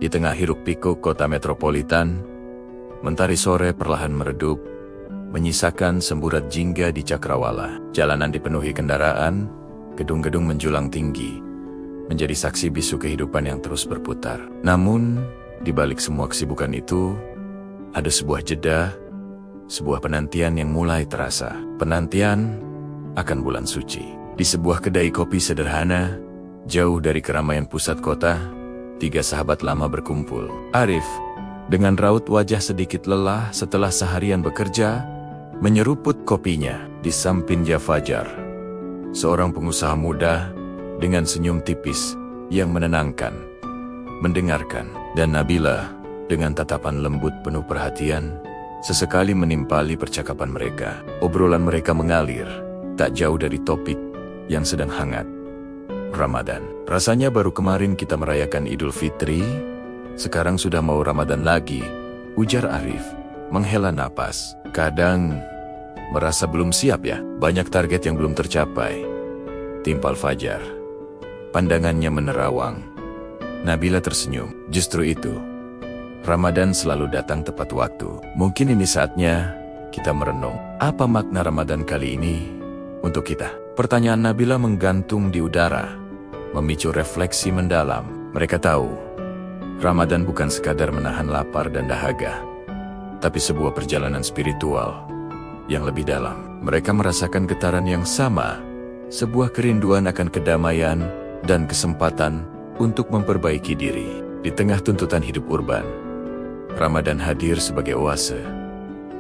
Di tengah hiruk-pikuk kota metropolitan, mentari sore perlahan meredup, menyisakan semburat jingga di cakrawala. Jalanan dipenuhi kendaraan, gedung-gedung menjulang tinggi, menjadi saksi bisu kehidupan yang terus berputar. Namun, di balik semua kesibukan itu, ada sebuah jeda, sebuah penantian yang mulai terasa. Penantian akan bulan suci. Di sebuah kedai kopi sederhana, jauh dari keramaian pusat kota, 3 sahabat lama berkumpul. Arif, dengan raut wajah sedikit lelah setelah seharian bekerja, menyeruput kopinya. Di sampingnya Fajar, seorang pengusaha muda dengan senyum tipis yang menenangkan, mendengarkan. Dan Nabila, dengan tatapan lembut penuh perhatian, sesekali menimpali percakapan mereka. Obrolan mereka mengalir, tak jauh dari topik yang sedang hangat. Ramadan. Rasanya baru kemarin kita merayakan Idul Fitri, sekarang sudah mau Ramadan lagi, ujar Arif, menghela napas. Kadang merasa belum siap ya, banyak target yang belum tercapai, timpal Fajar. Pandangannya menerawang. Nabila tersenyum. Justru itu, Ramadan selalu datang tepat waktu. Mungkin ini saatnya kita merenung. Apa makna Ramadan kali ini untuk kita? Pertanyaan Nabila menggantung di udara, memicu refleksi mendalam. Mereka tahu, Ramadan bukan sekadar menahan lapar dan dahaga, tapi sebuah perjalanan spiritual yang lebih dalam. Mereka merasakan getaran yang sama, sebuah kerinduan akan kedamaian dan kesempatan untuk memperbaiki diri. Di tengah tuntutan hidup urban, Ramadan hadir sebagai oase,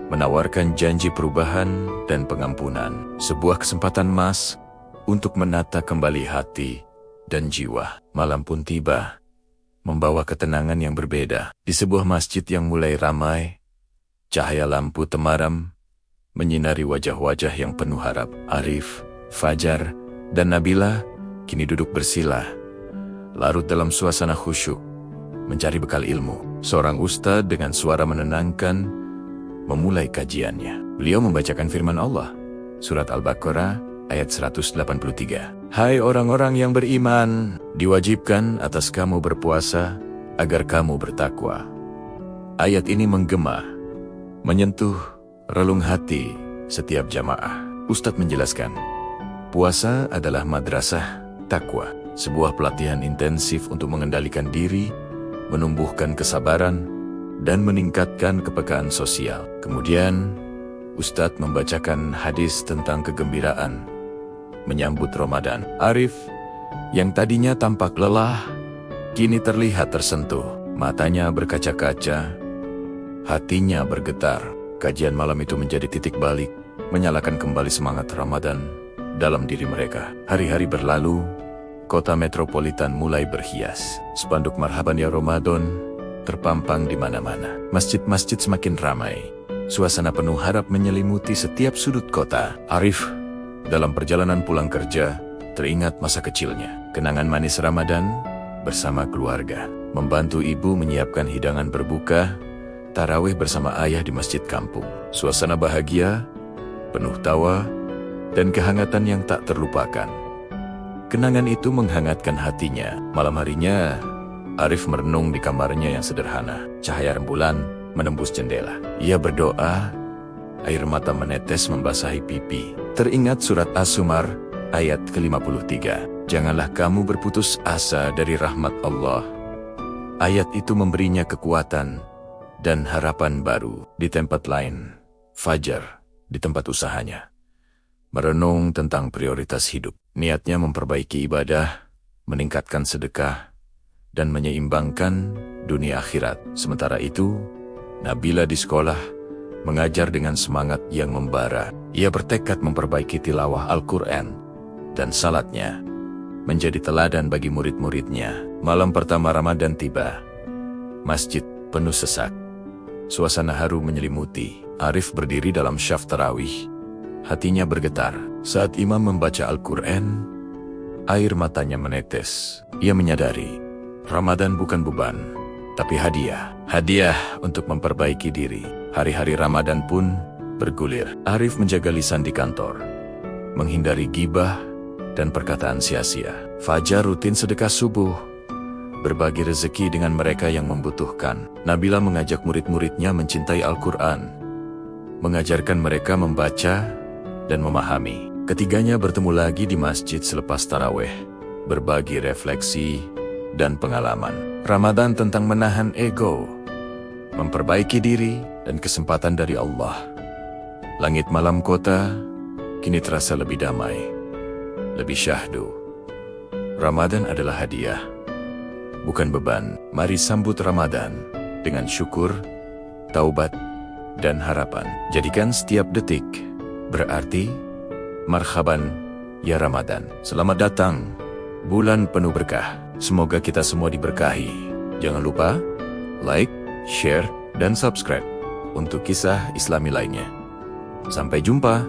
menawarkan janji perubahan dan pengampunan. Sebuah kesempatan emas untuk menata kembali hati dan jiwa. Malam pun tiba, membawa ketenangan yang berbeda. Di sebuah masjid yang mulai ramai, cahaya lampu temaram menyinari wajah-wajah yang penuh harap. Arif, Fajar, dan Nabila kini duduk bersila, larut dalam suasana khusyuk, mencari bekal ilmu. Seorang ustadz dengan suara menenangkan memulai kajiannya. Beliau membacakan firman Allah, surat Al-Baqarah ayat 183. Hai orang-orang yang beriman, diwajibkan atas kamu berpuasa agar kamu bertakwa. Ayat ini menggema, menyentuh relung hati setiap jamaah. Ustadz menjelaskan, puasa adalah madrasah takwa, sebuah pelatihan intensif untuk mengendalikan diri, menumbuhkan kesabaran, dan meningkatkan kepekaan sosial. Kemudian, Ustadz membacakan hadis tentang kegembiraan menyambut Ramadan. Arif, yang tadinya tampak lelah, kini terlihat tersentuh. Matanya berkaca-kaca, hatinya bergetar. Kajian malam itu menjadi titik balik, menyalakan kembali semangat Ramadan dalam diri mereka. Hari-hari berlalu, kota metropolitan mulai berhias. Spanduk Marhaban ya Ramadan terpampang di mana-mana. Masjid-masjid semakin ramai. Suasana penuh harap menyelimuti setiap sudut kota. Arif, dalam perjalanan pulang kerja, teringat masa kecilnya. Kenangan manis Ramadan bersama keluarga. Membantu ibu menyiapkan hidangan berbuka, tarawih bersama ayah di masjid kampung. Suasana bahagia, penuh tawa, dan kehangatan yang tak terlupakan. Kenangan itu menghangatkan hatinya. Malam harinya, Arif merenung di kamarnya yang sederhana. Cahaya rembulan menembus jendela. Ia berdoa, air mata menetes membasahi pipi. Teringat surat As-Zumar ayat ke-53. Janganlah kamu berputus asa dari rahmat Allah. Ayat itu memberinya kekuatan dan harapan baru. Di tempat lain, Fajar, di tempat usahanya, merenung tentang prioritas hidup. Niatnya memperbaiki ibadah, meningkatkan sedekah, dan menyeimbangkan dunia akhirat. Sementara itu, Nabila di sekolah mengajar dengan semangat yang membara. Ia bertekad memperbaiki tilawah Al-Quran dan salatnya, menjadi teladan bagi murid-muridnya. Malam pertama Ramadan tiba. Masjid penuh sesak. Suasana haru menyelimuti. Arif berdiri dalam syaf tarawih. Hatinya bergetar. Saat imam membaca Al-Quran, air matanya menetes. Ia menyadari, Ramadan bukan beban, tapi hadiah. Hadiah untuk memperbaiki diri. Hari-hari Ramadan pun bergulir. Arif menjaga lisan di kantor, menghindari gibah dan perkataan sia-sia. Fajar rutin sedekah subuh, berbagi rezeki dengan mereka yang membutuhkan. Nabila mengajak murid-muridnya mencintai Al-Quran, mengajarkan mereka membaca dan memahami. Ketiganya bertemu lagi di masjid selepas taraweh, berbagi refleksi dan pengalaman. Ramadan tentang menahan ego, memperbaiki diri, dan kesempatan dari Allah. Langit malam kota kini terasa lebih damai, lebih syahdu. Ramadan adalah hadiah, bukan beban. Mari sambut Ramadan dengan syukur, taubat, dan harapan. Jadikan setiap detik berarti. Marhaban ya Ramadan. Selamat datang bulan penuh berkah. Semoga kita semua diberkahi. Jangan lupa like, share, dan subscribe untuk kisah Islami lainnya. Sampai jumpa.